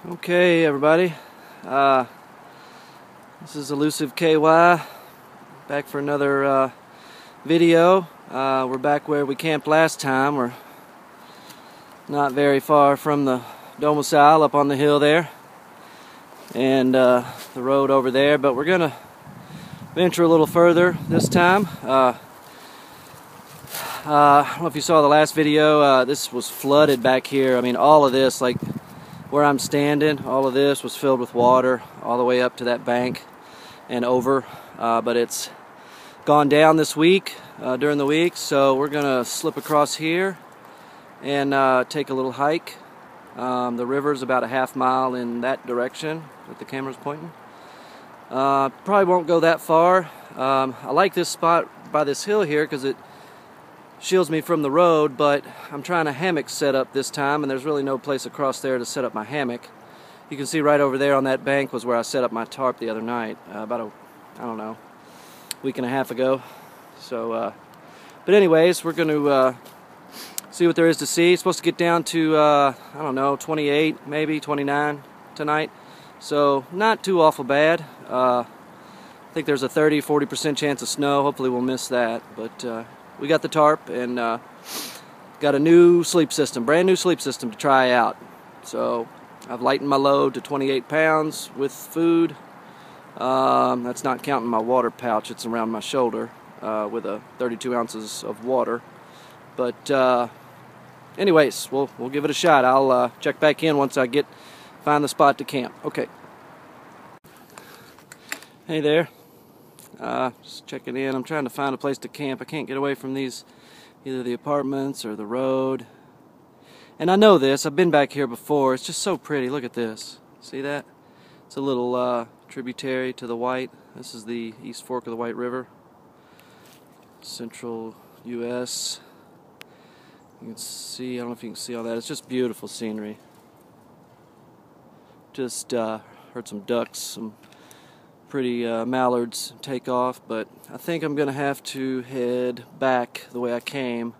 Okay, everybody. This is Elusive KY back for another video. We're back where we camped last time. We're not very far from the domicile up on the hill there and the road over there, but we're gonna venture a little further this time. I don't know if you saw the last video. This was flooded back here. I mean, all of this, like where I'm standing, all of this was filled with water all the way up to that bank and over, but it's gone down this week, during the week, so we're gonna slip across here and take a little hike. The river's about a half mile in that direction that the camera's pointing. Probably won't go that far. I like this spot by this hill here because it shields me from the road, but I'm trying a hammock set up this time, and there's really no place across there to set up my hammock. You can see right over there on that bank was where I set up my tarp the other night, about I don't know, week and a half ago. So, but anyways, we're going to see what there is to see. It's supposed to get down to, I don't know, 28, maybe 29 tonight. So, not too awful bad. I think there's a 30-40% chance of snow. Hopefully we'll miss that, but we got the tarp and got a new sleep system, brand new sleep system to try out. So I've lightened my load to 28 pounds with food. That's not counting my water pouch. It's around my shoulder with 32 ounces of water. But anyways, we'll give it a shot. I'll check back in once I find the spot to camp. Okay. Hey there. Just checking in. I'm trying to find a place to camp. I can't get away from these, either the apartments or the road. And I know this. I've been back here before. It's just so pretty. Look at this. See that? It's a little tributary to the White. This is the East Fork of the White River. Central U.S. You can see, I don't know if you can see all that. It's just beautiful scenery. Just heard some ducks, some pretty mallards take off, but I think I'm gonna have to head back the way I came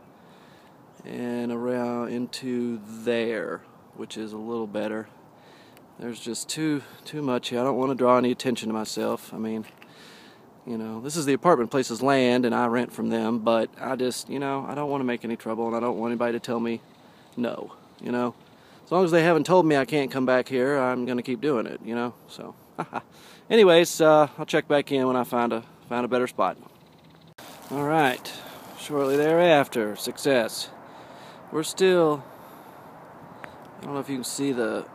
and around into there, which is a little better. There's just too much here. I don't want to draw any attention to myself. I mean, you know, this is the apartment place's land and I rent from them, but I just, you know, I don't want to make any trouble and I don't want anybody to tell me no, you know. As long as they haven't told me I can't come back here, I'm gonna keep doing it, you know. So anyways, I'll check back in when I find a better spot. Alright, shortly thereafter, success. We're still, I don't know if you can see the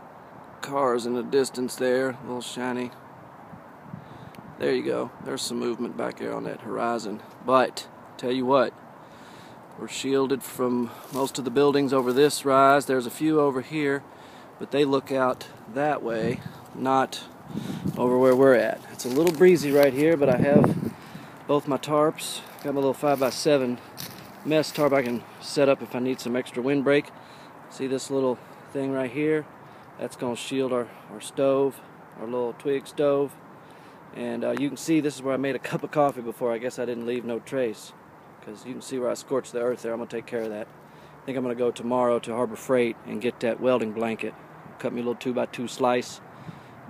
cars in the distance there, a little shiny. There you go, there's some movement back there on that horizon. But, tell you what, we're shielded from most of the buildings over this rise. There's a few over here, but they look out that way, not over where we're at. It's a little breezy right here, but I have both my tarps. Got my little 5x7 mess tarp I can set up if I need some extra windbreak. See this little thing right here? That's going to shield our stove, our little twig stove. And you can see this is where I made a cup of coffee before. I guess I didn't leave no trace, because you can see where I scorched the earth there. I'm going to take care of that. I think I'm going to go tomorrow to Harbor Freight and get that welding blanket. Cut me a little 2x2 slice,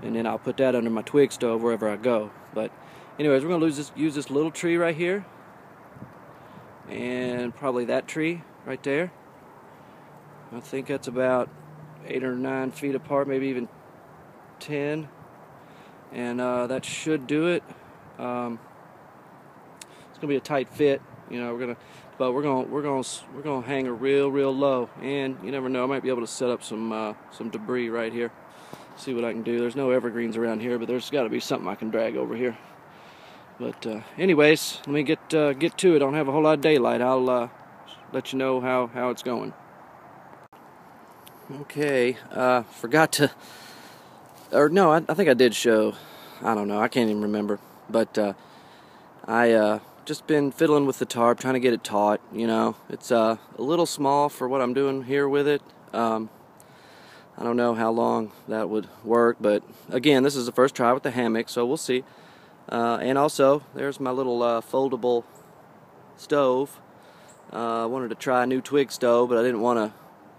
and then I'll put that under my twig stove wherever I go. But anyways, we're going to use this little tree right here, and probably that tree right there. I think that's about 8 or 9 feet apart, maybe even 10, and that should do it. It's going to be a tight fit, you know. We're gonna hang her real low, and you never know, I might be able to set up some debris right here. See what I can do. There's no evergreens around here, but there's got to be something I can drag over here. But anyways, let me get to it. I don't have a whole lot of daylight. I'll let you know how it's going. Okay, forgot to, or no, I think I did show. I don't know. I can't even remember. But I just been fiddling with the tarp, trying to get it taut. You know, it's a little small for what I'm doing here with it. I don't know how long that would work, but again, this is the first try with the hammock, so we'll see. And also, there's my little foldable stove. I wanted to try a new twig stove, but I didn't want to,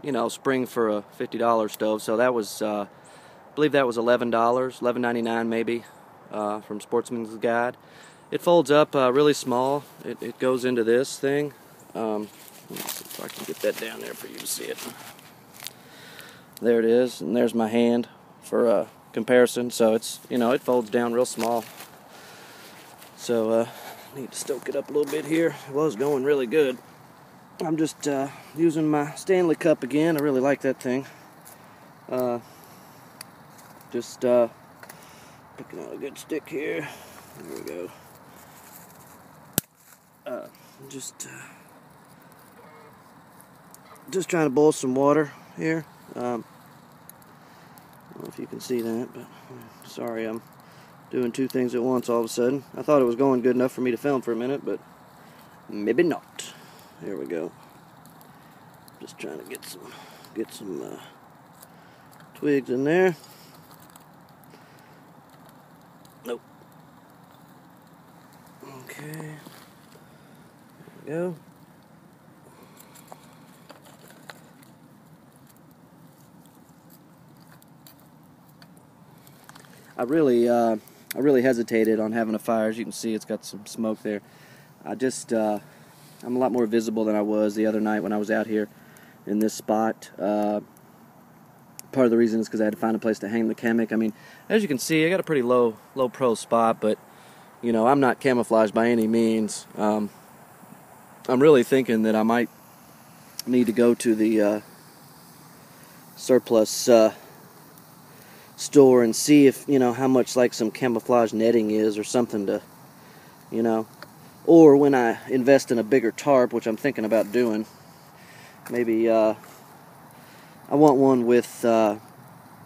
you know, spring for a $50 stove, so that was believe that was $11, $11.99 maybe, from Sportsman's Guide. It folds up really small. It goes into this thing. Let me see if I can get that down there for you to see it. There it is, and there's my hand for comparison. So it's, it folds down real small. So I need to stoke it up a little bit here. It was going really good. I'm just using my Stanley Cup again. I really like that thing. Just picking out a good stick here. There we go. Just trying to boil some water here. I don't know if you can see that, but sorry, I'm doing two things at once all of a sudden. I thought it was going good enough for me to film for a minute, but maybe not. Here we go. Just trying to get some twigs in there. Nope. Okay. There we go. I really hesitated on having a fire. As you can see, it's got some smoke there. I'm a lot more visible than I was the other night when I was out here in this spot. Part of the reason is because I had to find a place to hang the hammock. I mean, as you can see, I got a pretty low pro spot, but I'm not camouflaged by any means. I'm really thinking that I might need to go to the surplus store and see if how much like some camouflage netting is or something to or when I invest in a bigger tarp, which I'm thinking about doing, maybe I want one with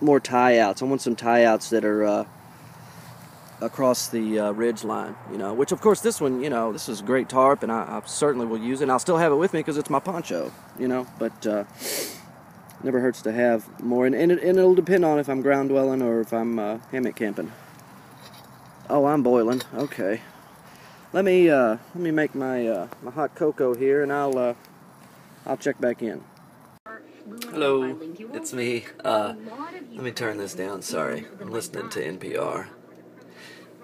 more tie outs. I want some tie outs that are across the ridge line, which of course this one, this is a great tarp, and I certainly will use it, and I'll still have it with me because it's my poncho, but never hurts to have more, and it'll depend on if I'm ground dwelling or if I'm hammock camping. Oh, I'm boiling. Okay, let me make my my hot cocoa here, and I'll check back in. Hello, it's me. Let me turn this down. Sorry, I'm listening to NPR.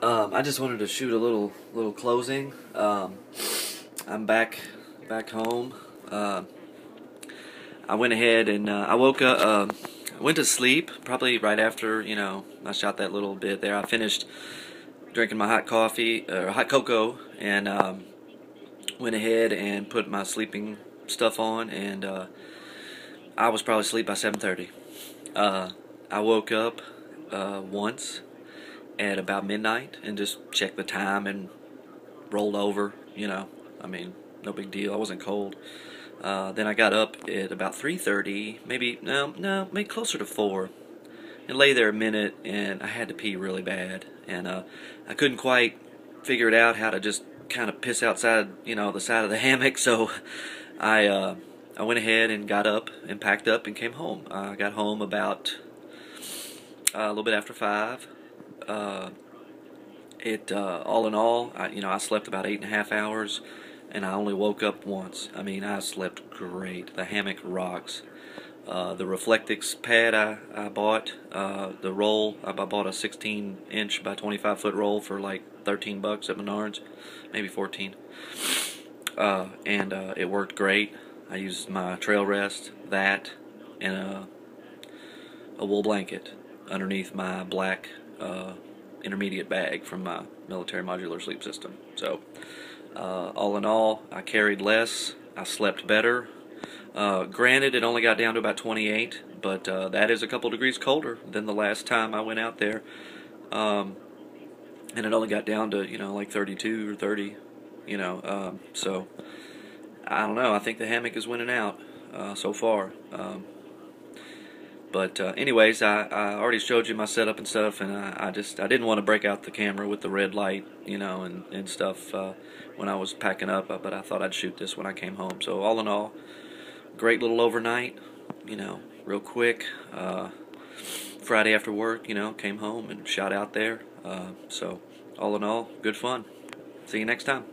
I just wanted to shoot a little closing. I'm back home. I went ahead and I woke up, went to sleep probably right after, I shot that little bit there. I finished drinking my hot coffee, or hot cocoa, and went ahead and put my sleeping stuff on, and I was probably asleep by 7:30. I woke up once at about midnight and just checked the time and rolled over, I mean, no big deal. I wasn't cold. Then I got up at about 3:30, maybe closer to 4, and lay there a minute, and I had to pee really bad, and I couldn't quite figure it out how to just kind of piss outside, the side of the hammock, so I went ahead and got up and packed up and came home. I got home about a little bit after 5. All in all, I slept about 8.5 hours. And I only woke up once. I mean, I slept great. The hammock rocks. The Reflectix pad I bought, the roll, I bought a 16-inch by 25-foot roll for like $13 at Menards, maybe 14. And it worked great. I used my trail rest, that, and a wool blanket underneath my black intermediate bag from my military modular sleep system. So, all in all, I carried less, I slept better. Granted, it only got down to about 28, but that is a couple degrees colder than the last time I went out there. And it only got down to, like 32 or 30, so I don't know. I think the hammock is winning out so far. But anyways, I already showed you my setup and stuff, and I didn't want to break out the camera with the red light, and stuff when I was packing up, but I thought I'd shoot this when I came home. So all in all, great little overnight, real quick. Friday after work, came home and shot out there. So all in all, good fun. See you next time.